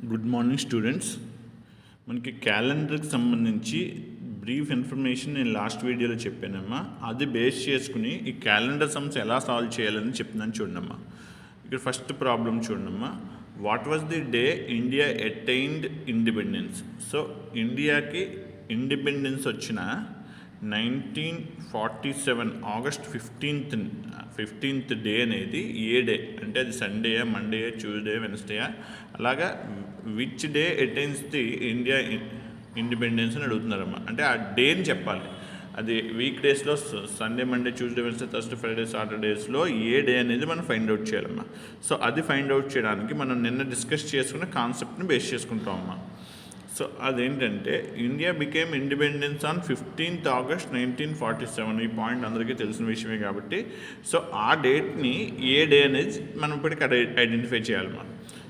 Good morning students. మనకి క్యాలెండర్కి సంబంధించి brief information నేను లాస్ట్ వీడియోలో చెప్పానమ్మా. అది బేస్ చేసుకుని ఈ క్యాలెండర్ సమ్స్ ఎలా సాల్వ్ చేయాలని చెప్తున్నాను చూడమ్మా. ఇక్కడ ఫస్ట్ ప్రాబ్లం చూడమ్మా. What was the day India attained independence? So ఇండియాకి ఇండిపెండెన్స్ వచ్చిన 1947 ఆగస్ట్ 15th డే అనేది ఏ డే అంటే అది సండేయా, మండేయా, ట్యూస్డే, వెన్స్డేయా, అలాగా which day attains the India independence అని అడుగుతున్నారమ్మా. అంటే ఆ డేని చెప్పాలి. అది వీక్ డేస్లో Sunday, Monday, Tuesday, Wednesday, Thursday, Friday, సాటర్డేస్లో ఏ డే అనేది మనం ఫైండ్ అవుట్ చేయాలమ్మా. సో అది ఫైండ్ అవుట్ చేయడానికి మనం నిన్న డిస్కస్ చేసుకున్న కాన్సెప్ట్ని బేస్ చేసుకుంటామమ్మా. సో అదేంటంటే India became independence on 15th August 1947. ఈ పాయింట్ అందరికీ తెలిసిన విషయమే కాబట్టి సో ఆ డేట్ని ఏ డే అనేది మనం ఇప్పటికి ఐడెంటిఫై చేయాలన్నమాట.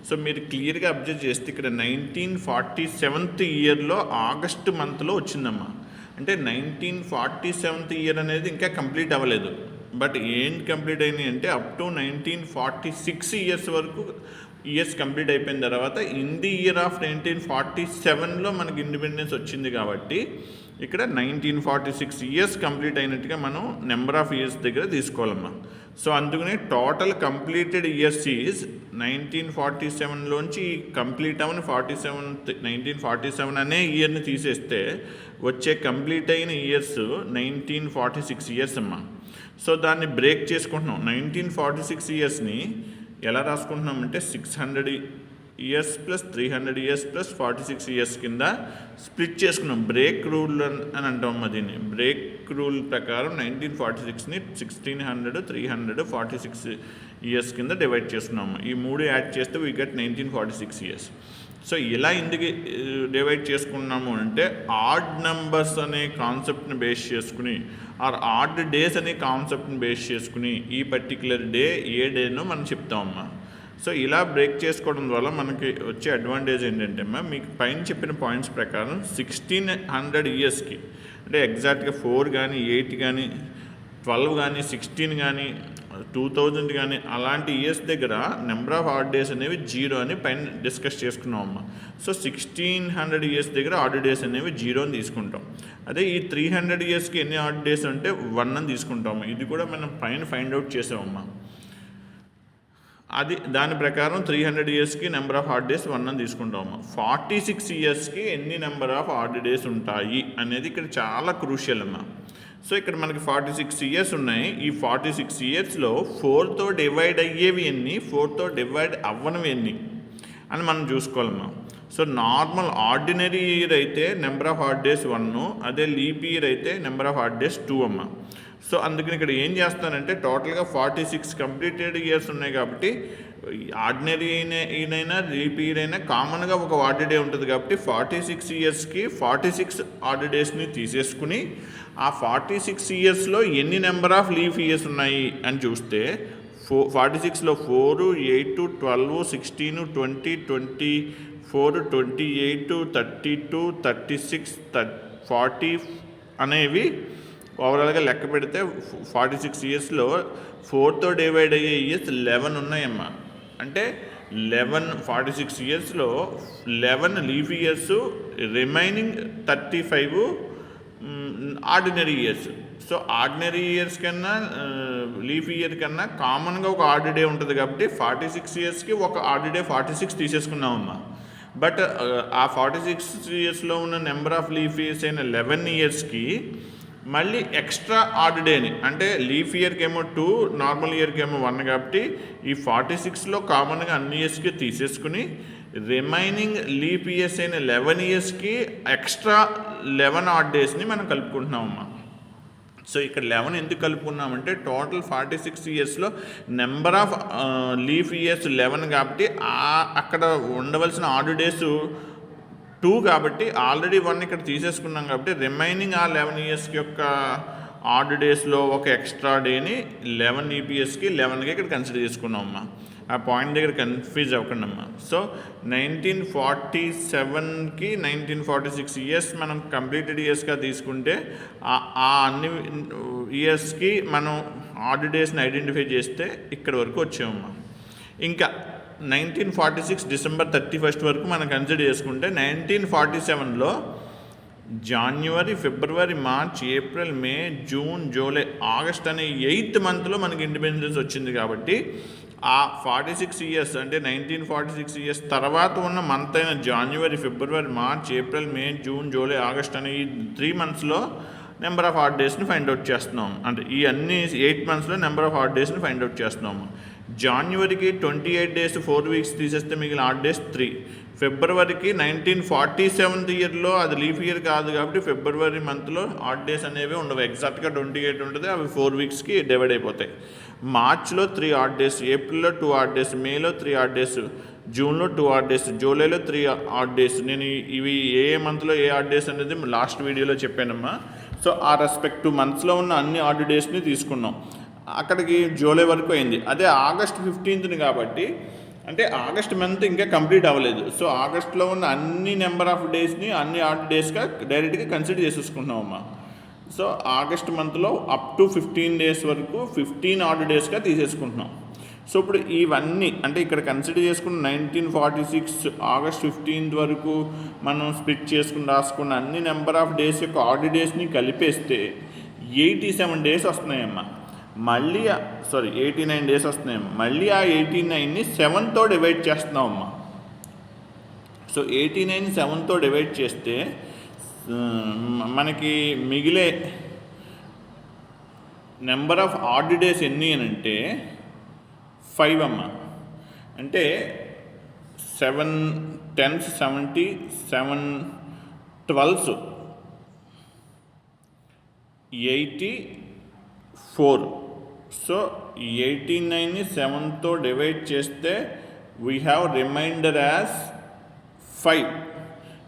సో మీరు క్లియర్గా అబ్జర్వ్ చేస్తే ఇక్కడ 1947th ఇయర్లో ఆగస్ట్ మంత్లో వచ్చిందమ్మా. అంటే 1947th ఇయర్ అనేది ఇంకా కంప్లీట్ అవ్వలేదు. బట్ ఏంటి కంప్లీట్ అయినాయి అంటే అప్ టు 1946 ఇయర్స్ వరకు ఇయర్స్ కంప్లీట్ అయిపోయిన తర్వాత ఇన్ ది ఇయర్ ఆఫ్ 1947లో మనకి ఇండిపెండెన్స్ వచ్చింది కాబట్టి ఇక్కడ 1946 ఇయర్స్ కంప్లీట్ అయినట్టుగా మనం నెంబర్ ఆఫ్ ఇయర్స్ దగ్గర తీసుకోవాలమ్మా. సో అందుకని టోటల్ కంప్లీటెడ్ ఇయర్స్ ఈజ్ 1947లోంచి కంప్లీట్ అవ్వని 1947 అనే ఇయర్ని తీసేస్తే వచ్చే కంప్లీట్ అయిన ఇయర్స్ 1946 ఇయర్స్ అమ్మా. సో దాన్ని బ్రేక్ చేసుకుంటున్నాం. 1946 ఇయర్స్ని ఎలా రాసుకుంటున్నామంటే 600 years plus 300 years plus 46 years కింద స్ప్లిట్ చేసుకున్నాం. బ్రేక్ రూల్ అని అంటాం. దీన్ని బ్రేక్ రూల్ ప్రకారం 1946ని 1600, 300, 46 ఇయర్స్ కింద డివైడ్ చేసుకున్నాము. ఈ మూడు యాడ్ చేస్తే వీ గెట్ 1946 ఇయర్స్. సో ఇలా ఎందుకు డివైడ్ చేసుకున్నాము అంటే ఆడ్ నెంబర్స్ అనే కాన్సెప్ట్ని బేస్ చేసుకుని ఆర్ ఆడ్ డేస్ అనే కాన్సెప్ట్ని బేస్ చేసుకుని ఈ పర్టికులర్ డే ఏ డేనో మనం చెప్తామమ్మా. సో ఇలా బ్రేక్ చేసుకోవడం వల్ల మనకి వచ్చే అడ్వాంటేజ్ ఏంటంటే అమ్మా, మీకు పైన చెప్పిన పాయింట్స్ ప్రకారం 1600 ఇయర్స్కి అంటే ఎగ్జాక్ట్గా 4 కానీ 8 కానీ 12 కానీ 16 కానీ 2000 కానీ అలాంటి ఇయర్స్ దగ్గర నెంబర్ ఆఫ్ ఆడ్ డేస్ అనేవి 0 అని పైన డిస్కస్ చేసుకున్నాం అమ్మ. సో 1600 ఇయర్స్ దగ్గర ఆడ్ డేస్ అనేవి 0 అని తీసుకుంటాం. అదే ఈ 300 ఇయర్స్కి ఎన్ని ఆడ్ డేస్ అంటే 1 అని తీసుకుంటాము. ఇది కూడా మనం పైన ఫైండ్ అవుట్ చేసామమ్మా. అది దాని ప్రకారం 300 ఇయర్స్కి నెంబర్ ఆఫ్ ఆడ్ డేస్ 1 అని తీసుకుంటామమ్మా. 46 ఇయర్స్కి ఎన్ని నెంబర్ ఆఫ్ ఆడ్ డేస్ ఉంటాయి అనేది ఇక్కడ చాలా క్రూషియల్ అమ్మా. సో ఇక్కడ మనకి 46 ఇయర్స్ ఉన్నాయి. ఈ 46 ఇయర్స్లో 4తో డివైడ్ అయ్యేవి ఎన్ని, 4తో డివైడ్ అవ్వనివి ఎన్ని అని మనం చూసుకోవాలమ్మా. సో నార్మల్ ఆర్డినరీ ఇయర్ అయితే నెంబర్ ఆఫ్ ఆడ్ డేస్ 1, అదే లీప్ ఇయర్ అయితే నెంబర్ ఆఫ్ ఆడ్ డేస్ 2 అమ్మా. సో అందుకని ఇక్కడ ఏం చేస్తానంటే టోటల్గా 46 కంప్లీటెడ్ ఇయర్స్ ఉన్నాయి కాబట్టి ఆర్డినరీ అయినా లీప్ ఇయర్ అయినా కామన్గా ఒక ఆడ్ డే ఉంటుంది కాబట్టి 46 ఇయర్స్కి 46 ఆడ్ డేస్ని తీసేసుకుని ఆ 46 ఇయర్స్లో ఎన్ని నెంబర్ ఆఫ్ లీఫ్ ఇయర్స్ ఉన్నాయి అని చూస్తే 46లో 4, 8, 12, 16, 20, 24, 28, 32, 36, 40 అనేవి ఓవరాల్గా లెక్క పెడితే 46 ఇయర్స్లో 4తో డివైడ్ అయ్యే ఇయర్స్ 11 ఉన్నాయమ్మా. అంటే 46 ఇయర్స్లో 11 leaf years, remaining 35 ordinary years. So ordinary years కన్నా లీఫ్ ఇయర్ కన్నా కామన్గా ఒక ఆర్డ్ డే ఉంటుంది కాబట్టి 46 ఇయర్స్కి ఒక ఆర్డ్ డే 46 తీసేసుకున్నామమ్మా. బట్ ఆ 46 ఇయర్స్లో ఉన్న నెంబర్ ఆఫ్ లీఫ్ ఇయర్స్ అయిన 11 ఇయర్స్కి మళ్ళీ ఎక్స్ట్రా ఆర్డ్ డేని అంటే లీఫ్ ఇయర్కి ఏమో 2, నార్మల్ ఇయర్కి ఏమో 1 కాబట్టి ఈ 46లో కామన్గా అన్ని ఇయర్స్కి తీసేసుకుని రిమైనింగ్ లీప్ ఇయర్స్ అయిన 11 ఇయర్స్కి ఎక్స్ట్రా 11 ఆడ్ డేస్ని మనం కలుపుకుంటున్నామమ్మా. సో ఇక్కడ 11 ఎందుకు కలుపుకున్నామంటే టోటల్ 46 ఇయర్స్లో నెంబర్ ఆఫ్ లీఫ్ ఇయర్స్ 11 కాబట్టి అక్కడ ఉండవలసిన ఆడ్ డేస్ 2 కాబట్టి ఆల్రెడీ 1 ఇక్కడ తీసేసుకున్నాం కాబట్టి రిమైనింగ్ ఆ 11 ఇయర్స్కి యొక్క ఆడ్ డేస్లో ఒక ఎక్స్ట్రా డేని 11 ఈపీఎస్కి 11కి ఇక్కడ కన్సిడర్ చేసుకున్నామమ్మా. ఆ పాయింట్ దగ్గర కన్ఫ్యూజ్ అవ్వకండి అమ్మా. సో 1947కి 1946 ఇయర్స్ మనం కంప్లీటెడ్ ఇయర్స్గా తీసుకుంటే ఆ అన్ని ఇయర్స్కి మనం ఆడ్ డేస్ని ఐడెంటిఫై చేస్తే ఇక్కడ వరకు వచ్చామమ్మా. ఇంకా 1946 డిసెంబర్ 31 వరకు మనం కన్సిడర్ చేసుకుంటే 1947లో జనవరి, ఫిబ్రవరి, March, April, May, June, July, August అనే 8th మంత్లో మనకి ఇండిపెండెన్స్ వచ్చింది. కాబట్టి ఆ 46 ఇయర్స్ అంటే 1946 ఇయర్స్ తర్వాత ఉన్న మంత్ అయిన జనవరి, ఫిబ్రవరి, March, April, May, June, July, August అనే ఈ 3 మంత్స్లో నెంబర్ ఆఫ్ హాట్ డేస్ని ఫైండ్ అవుట్ చేస్తున్నాం. అంటే ఈ అన్ని 8 మంత్స్లో నెంబర్ ఆఫ్ హాట్ డేస్ని ఫైండ్ అవుట్ చేస్తున్నాము. జనవరికి 28 డేస్ 4 వీక్స్ తీసేస్తే మిగిలిన హాట్ డేస్ 3. ఫిబ్రవరికి 1947 ఇయర్లో అది లీఫ్ ఇయర్ కాదు కాబట్టి ఫిబ్రవరి మంత్లో హాట్ డేస్ అనేవి ఉండవు, ఎగ్జాక్ట్గా 28 ఉంటుంది, అవి 4 వీక్స్కి డివైడ్ అయిపోతాయి. మార్చ్లో 3 హాట్ డేస్, ఏప్రిల్లో 2 హాట్ డేస్, మేలో 3 హాట్ డేస్, జూన్లో 2 హాట్ డేస్, జూలైలో 3 హాట్ డేస్. నేను ఇవి ఏ మంత్లో ఏ హాట్ డేస్ అనేది లాస్ట్ వీడియోలో చెప్పానమ్మా. సో ఆ రెస్పెక్టివ్ మంత్స్లో ఉన్న అన్ని హాట్ డేస్ని తీసుకున్నాం. అక్కడికి జూలై వరకు అయింది. అదే ఆగస్ట్ 15th కాబట్టి అంటే ఆగస్ట్ మంత్ ఇంకా కంప్లీట్ అవ్వలేదు. సో ఆగస్ట్లో ఉన్న అన్ని నెంబర్ ఆఫ్ డేస్ని అన్ని హాట్ డేస్గా డైరెక్ట్గా కన్సిడర్ చేసేసుకుంటున్నామమ్మా. సో ఆగస్ట్ మంత్లో అప్ టు 15 డేస్ వరకు 15 హాట్ డేస్గా తీసేసుకుంటున్నాం. సో ఇప్పుడు ఇవన్నీ అంటే ఇక్కడ కన్సిడర్ చేసుకున్న 1946 ఆగస్ట్ 15th వరకు మనం స్ప్లిట్ చేసుకుని రాసుకున్న అన్ని నెంబర్ ఆఫ్ డేస్ యొక్క హాట్ డేస్ని కలిపేస్తే 87 డేస్ వస్తున్నాయమ్మా. మళ్ళీ 89 డేస్ వస్తున్నాయమ్మా. మళ్ళీ ఆ 89ని 7తో డివైడ్ చేస్తున్నామమ్మా. సో 89ని 7తో డివైడ్ చేస్తే మనకి మిగిలే నెంబర్ ఆఫ్ ఆడ్ డేస్ ఎన్ని అని అంటే 5 అమ్మ. అంటే 7 10s 70, 7 12s 84. సో 89ని 7తో డివైడ్ చేస్తే we have remainder as 5.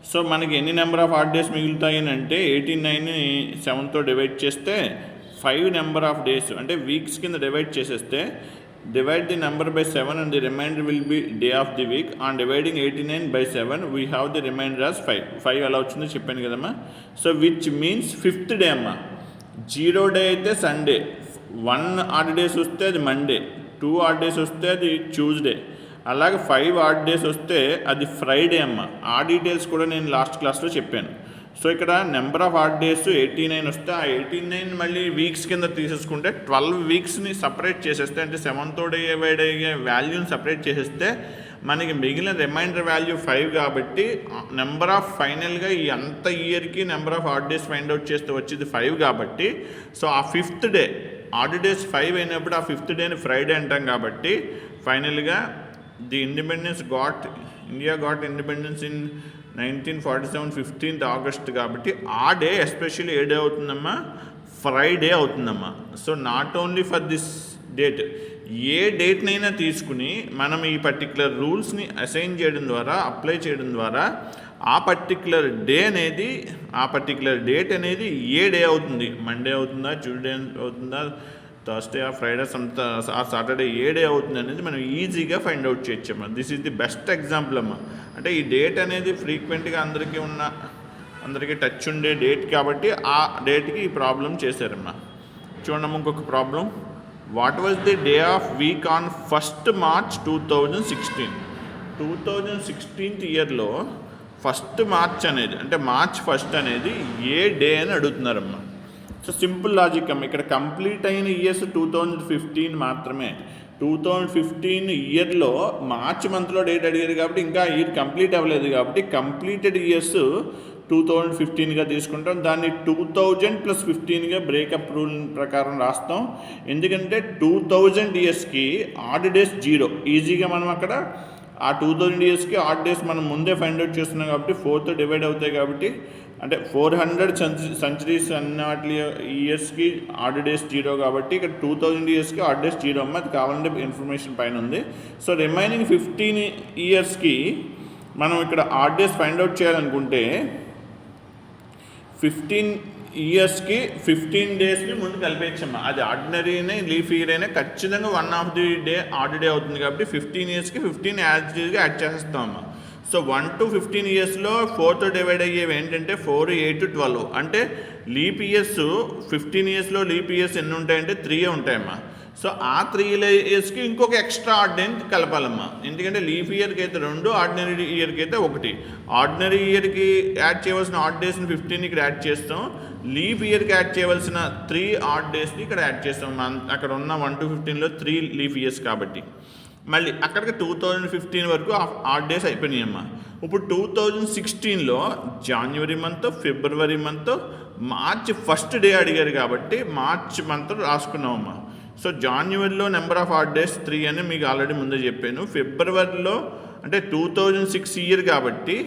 So మనకి ఎన్ని నెంబర్ ఆఫ్ హాట్ డేస్ మిగులుతాయి అంటే 89ని 7తో డివైడ్ చేస్తే 5 నెంబర్ ఆఫ్ డేస్ అంటే వీక్స్ కింద డివైడ్ చేసేస్తే divide the number by 7 and the remainder will be day of the week. On dividing 89 by 7 we have the remainder as 5. 5 అలా వచ్చిందో చెప్పాను కదమ్మా. So which means 5th day అమ్మా. 0 day అయితే Sunday, 1 odd days వస్తే అది Monday, 2 odd days వస్తే అది ట్యూస్డే, అలాగే 5 ఆడ్ డేస్ వస్తే అది ఫ్రైడే అమ్మా. ఆ డీటెయిల్స్ కూడా నేను లాస్ట్ క్లాస్లో చెప్పాను. సో ఇక్కడ నెంబర్ ఆఫ్ హాట్ డేస్ 89 వస్తే ఆ 89 మళ్ళీ వీక్స్ కింద తీసేసుకుంటే 12 వీక్స్ని సపరేట్ చేసేస్తే అంటే 7తో డివైడ్ అయ్యే వాల్యూని సపరేట్ చేసేస్తే మనకి మిగిలిన రిమైండర్ వాల్యూ 5 కాబట్టి నెంబర్ ఆఫ్ ఫైనల్గా ఈ అంత ఇయర్కి number of hot days find out చేస్తే వచ్చేది 5 కాబట్టి సో ఆ 5th డే హాట్ డేస్ 5 అయినప్పుడు ఆ 5th డేని ఫ్రైడే అంటాం కాబట్టి ఫైనల్గా India got independence in 1947 15th August కాబట్టి ఆ డే ఎస్పెషల్లీ ఏ డే అవుతుందమ్మా, ఫ్రైడే అవుతుందమ్మా. So not only for this date, ఏ డేట్నైనా తీసుకుని మనం ఈ పర్టికులర్ రూల్స్ని అసైన్ చేయడం ద్వారా అప్లై చేయడం ద్వారా ఆ పర్టికులర్ డే అనేది ఆ పర్టికులర్ డేట్ అనేది ఏ డే అవుతుంది, మండే అవుతుందా, ట్యూస్డే అవుతుందా, థర్స్డే ఆ ఫ్రైడే ఆ సాటర్డే ఏ డే అవుతుంది అనేది మనం ఈజీగా ఫైండ్ అవుట్ చేయొచ్చమ్మా. This is the best example అమ్మా. అంటే ఈ డేట్ అనేది ఫ్రీక్వెంట్గా అందరికీ టచ్ ఉండే డేట్ కాబట్టి ఆ డేట్కి ఈ ప్రాబ్లం చేశారమ్మా. చూడమ్మా ఇంకొక problem. What was the day of week on 1st March 2016? 2016 ఇయర్లో 1st March అనేది అంటే March 1st అనేది ఏ డే అని అడుగుతున్నారమ్మా. సో సింపుల్ లాజిక్ అమ్మ. ఇక్కడ కంప్లీట్ అయిన ఇయర్స్ 2015 మాత్రమే. 2015 ఇయర్లో మార్చ్ మంత్లో డేట్ అడిగారు కాబట్టి ఇంకా ఇయర్ కంప్లీట్ అవ్వలేదు కాబట్టి కంప్లీటెడ్ ఇయర్స్ 2015గా తీసుకుంటాం. దాన్ని 2000 + 15గా బ్రేకప్ రూల్ ప్రకారం రాస్తాం. ఎందుకంటే 2000 ఇయర్స్కి ఆడ్ డేస్ 0, ఈజీగా మనం అక్కడ ఆ 2000 ఇయర్స్కి ఆడ్ డేస్ మనం ముందే ఫైండ్ అవుట్ చేస్తున్నాం కాబట్టి 4తో డివైడ్ అవుతాయి కాబట్టి అంటే 400 centuries అన్న వాటి ఇయర్స్కి ఆడ్ డేస్ 0 కాబట్టి ఇక్కడ 2000 ఇయర్స్కి ఆడ్ డేస్ 0 అమ్మ. అది కావాలంటే ఇన్ఫర్మేషన్ పైన ఉంది. సో రిమైనింగ్ 15 ఇయర్స్కి మనం ఇక్కడ ఆడ్ డేస్ ఫైండ్ అవుట్ చేయాలనుకుంటే 15 ఇయర్స్కి 15 డేస్ని ముందు కలిపేయచ్చమ్మా. అది ఆర్డినరీనే లీఫ్ ఇయర్ అయినా ఖచ్చితంగా 1 of the day add day అవుతుంది కాబట్టి 15 ఇయర్స్కి 15 యాజ్ గా యాడ్ చేస్తామమ్మా. సో 1 to 15 ఇయర్స్లో 4తో డివైడ్ అయ్యేవి ఏంటంటే 4, 8, 12. అంటే లీప్ ఇయర్స్ 15 ఇయర్స్లో లీప్ ఇయర్స్ ఎన్ని ఉంటాయంటే 3 ఉంటాయమ్మా. సో ఆ 3 ఇయర్స్కి ఇంకొక ఎక్స్ట్రా ఆడ్ డే కలపాలమ్మా. ఎందుకంటే లీఫ్ ఇయర్కి అయితే 2, ఆర్డినరీ ఇయర్కి అయితే 1. ఆర్డినరీ ఇయర్కి యాడ్ చేయవలసిన ఆడ్ డేస్ని 15 ఇక్కడ యాడ్ చేస్తాం. లీఫ్ ఇయర్కి యాడ్ చేయవలసిన 3 ఆడ్ డేస్ని ఇక్కడ యాడ్ చేస్తాం. అక్కడ ఉన్న 1 to 15లో 3 లీఫ్ ఇయర్స్ కాబట్టి మళ్ళీ అక్కడికి 2015 వరకు ఆడ్ డేస్ అయిపోయినాయమ్మా. ఇప్పుడు 2016లో జనవరి మంత్, ఫిబ్రవరి మంత్, మార్చ్ ఫస్ట్ డే అడిగారు కాబట్టి మార్చ్ మంత్ రాసుకున్నామమ్మా. సో జనవరిలో నెంబర్ ఆఫ్ ఆడ్ డేస్ 3 అని మీకు ఆల్రెడీ ముందే చెప్పాను. ఫిబ్రవరిలో అంటే 2006 ఇయర్ కాబట్టి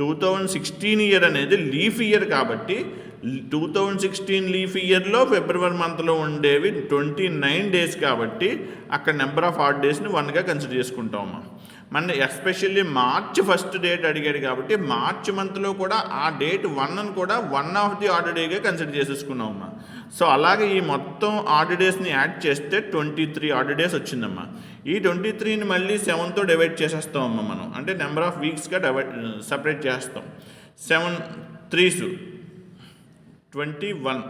2016 ఇయర్ అనేది లీఫ్ ఇయర్ కాబట్టి 2016 లీఫ్ ఇయర్లో ఫిబ్రవరి మంత్లో ఉండేవి 29 డేస్ కాబట్టి అక్కడ నెంబర్ ఆఫ్ ఆడ్ డేస్ని 1గా కన్సిడర్ చేసుకుంటామమ్మా. మన ఎస్పెషల్లీ మార్చ్ ఫస్ట్ డేట్ అడిగాడు కాబట్టి మార్చ్ మంత్లో కూడా ఆ డేట్ 1 అని కూడా 1 ఆఫ్ ది ఆర్డర్ డేగా కన్సిడర్ చేసేసుకున్నామమ్మా. సో అలాగే ఈ మొత్తం ఆర్డర్ డేస్ని యాడ్ చేస్తే 23 ఆర్డర్ డేస్ వచ్చిందమ్మా. ఈ 23ని మళ్ళీ 7తో డివైడ్ చేసేస్తామమ్మా మనం. అంటే నెంబర్ ఆఫ్ వీక్స్గా సపరేట్ చేస్తాం. 7 3s 21.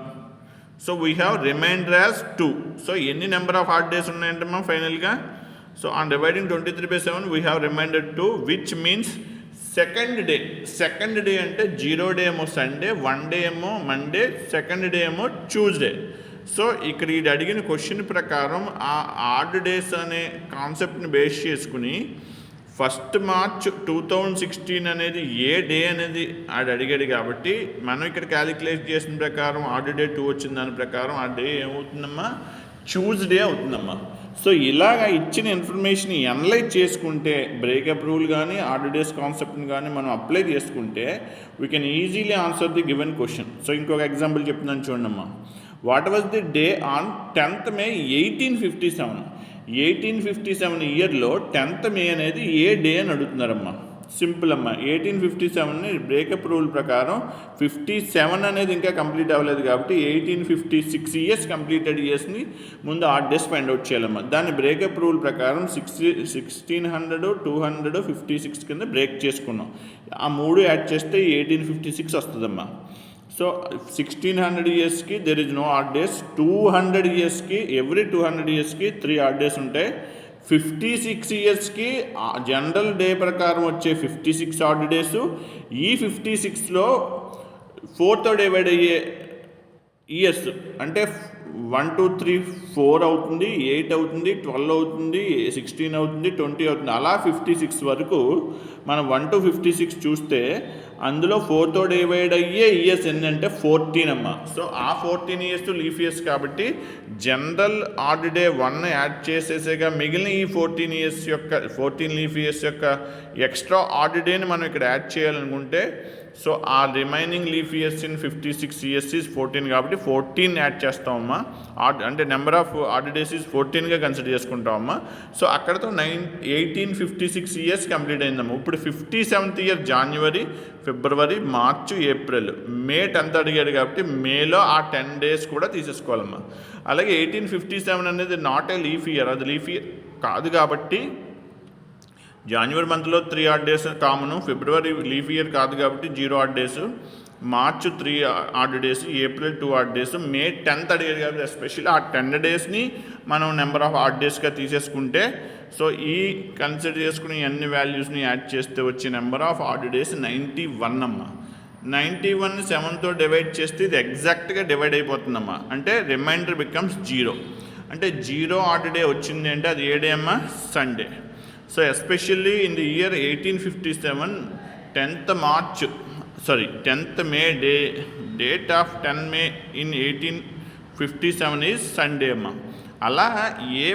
So we have remainder as 2. So ఎన్ని నెంబర్ ఆఫ్ ఆడ్ డేస్ ఉన్నాయంటమ్మా ఫైనల్గా? So on dividing 23/7 we have remainder 2, which means second day అంటే 0 డే ఏమో సండే, 1 డే ఏమో మండే, సెకండ్ డే ఏమో ట్యూస్డే. సో ఇక్కడ ఇది అడిగిన క్వశ్చన్ ప్రకారం ఆ ఆడ్ డేస్ అనే కాన్సెప్ట్ని బేస్ చేసుకుని 1 మార్చ్ 2016 అనేది ఏ డే అనేది అడిగాడు కాబట్టి మనం ఇక్కడ క్యాలిక్యులేట్ చేసిన ప్రకారం ఆర్డర్ డే 2 వచ్చిన దాని ప్రకారం ఆ డే ఏమవుతుందమ్మా? ట్యూస్డే అవుతుందమ్మా. సో ఇలాగ ఇచ్చిన ఇన్ఫర్మేషన్ అనలైజ్ చేసుకుంటే బ్రేకప్ రూల్ కానీ ఆర్డర్ డేస్ కాన్సెప్ట్ని కానీ మనం అప్లై చేసుకుంటే we can easily answer the given question. So ఇంకొక ఎగ్జాంపుల్ చెప్తున్నాను చూడమ్మా. What was the day on 10th May 1857? 1857 ఇయర్లో 10th May అనేది ఏ డే అని అడుగుతున్నారమ్మా. సింపుల్ అమ్మా. 1857ని బ్రేకప్ రూల్ ప్రకారం 57 అనేది ఇంకా కంప్లీట్ అవ్వలేదు కాబట్టి 1856 ఇయర్స్ కంప్లీటెడ్ ఇయర్స్ని ముందు ఆడ్ డేస్ ఫైండ్ అవుట్ చేయాలమ్మా. దాన్ని బ్రేకప్ రూల్ ప్రకారం 1600, 200, 56 కింద బ్రేక్ చేసుకున్నాం. ఆ 3 యాడ్ చేస్తే 1856 వస్తుందమ్మా. సో 1600 ఇయర్స్కి there is no odd days. 200 ఇయర్స్కి ఎవ్రీ 200 ఇయర్స్కి 3 ఆడ్ డేస్ ఉంటాయి. 56 ఇయర్స్కి జనరల్ డే ప్రకారం వచ్చే 56 ఆడ్ డేస్. ఈ 56లో 4తో డివైడ్ అయ్యే ఇయర్స్ అంటే 1 2 3 4 అవుతుంది, 8 అవుతుంది, 12 అవుతుంది, 16 అవుతుంది, 20 అవుతుంది. అలా 56 వరకు మనం 1 to 56 చూస్తే అందులో 4తో డివైడ్ అయ్యే ఇయర్స్ ఏంటంటే 14 అమ్మా. సో ఆ 14 ఇయర్స్ లీఫ్ ఇయర్స్ కాబట్టి జనరల్ ఆడ్ డే 1 యాడ్ చేసేసేగా మిగిలిన ఈ 14 లీఫ్ ఇయర్స్ యొక్క ఎక్స్ట్రా ఆడ్ డేని మనం ఇక్కడ యాడ్ చేయాలనుకుంటే సో ఆ remaining leap years in 56 years is 14 కాబట్టి 14 యాడ్ చేస్తామమ్మా. అంటే number of odd days is 14గా కన్సిడర్ చేసుకుంటామమ్మా. సో అక్కడతో 1856 ఇయర్స్ కంప్లీట్ అయిందమ్మా. ఇప్పుడు 57th ఇయర్ జనవరి, ఫిబ్రవరి, మార్చ్, ఏప్రిల్, మే 10th అడిగాడు కాబట్టి మేలో ఆ 10 డేస్ కూడా తీసేసుకోవాలమ్మా. అలాగే 1857 అనేది నాట్ ఏ లీఫ్ ఇయర్, అది లీఫ్ ఇయర్ కాదు కాబట్టి జనవరి మంత్లో 3 ఆడ్ డేస్ కామను, ఫిబ్రవరి లీఫ్ ఇయర్ కాదు కాబట్టి 0 odd days, March 3 odd days, April 2 odd days, May 10th అడిగారు కాబట్టి ఎస్పెషల్లీ ఆ 10 డేస్ని మనం నెంబర్ ఆఫ్ ఆడ్ డేస్గా తీసేసుకుంటే సో ఈ కన్సిడర్ చేసుకుని అన్ని వాల్యూస్ని యాడ్ చేస్తే వచ్చే నెంబర్ ఆఫ్ ఆడ్ డేస్ 91 అమ్మా. 91ని 7తో డివైడ్ చేస్తే ఇది ఎగ్జాక్ట్గా డివైడ్ అయిపోతుందమ్మా. అంటే రిమైండర్ బికమ్స్ 0. అంటే 0 ఆడ్ డే వచ్చింది అంటే అది ఏ డే అమ్మా? Sunday. So especially in the year 1857 10th May date of 10 May in 1857 is Sunday అమ్మా. అలా ఏ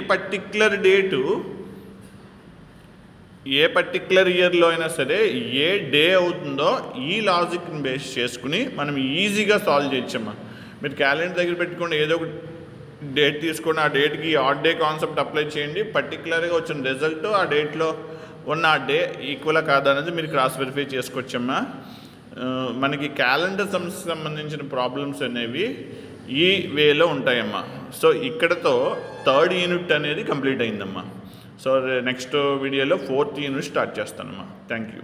పర్టిక్యులర్ ఇయర్లో అయినా సరే ఏ డే అవుతుందో ఈ లాజిక్ని బేస్ చేసుకుని మనం ఈజీగా సాల్వ్ చేయొచ్చమ్మా. మీరు క్యాలెండర్ దగ్గర పెట్టుకోండి, ఏదో ఒక డేట్ తీసుకొని ఆ డేట్కి ఆడ్ డే కాన్సెప్ట్ అప్లై చేయండి. పర్టికులర్గా వచ్చిన రిజల్ట్ ఆ డేట్లో ఉన్న ఆ డే ఈక్వల్ కాదా అనేది మీరు క్రాస్ వెరిఫై చేసుకోవచ్చమ్మా. మనకి క్యాలెండర్ సంబంధించిన ప్రాబ్లమ్స్ అనేవి ఈ వేలో ఉంటాయమ్మా. సో ఇక్కడతో 3rd యూనిట్ అనేది కంప్లీట్ అయిందమ్మా. సో నెక్స్ట్ వీడియోలో 4th యూనిట్ స్టార్ట్ చేస్తానమ్మా. Thank you.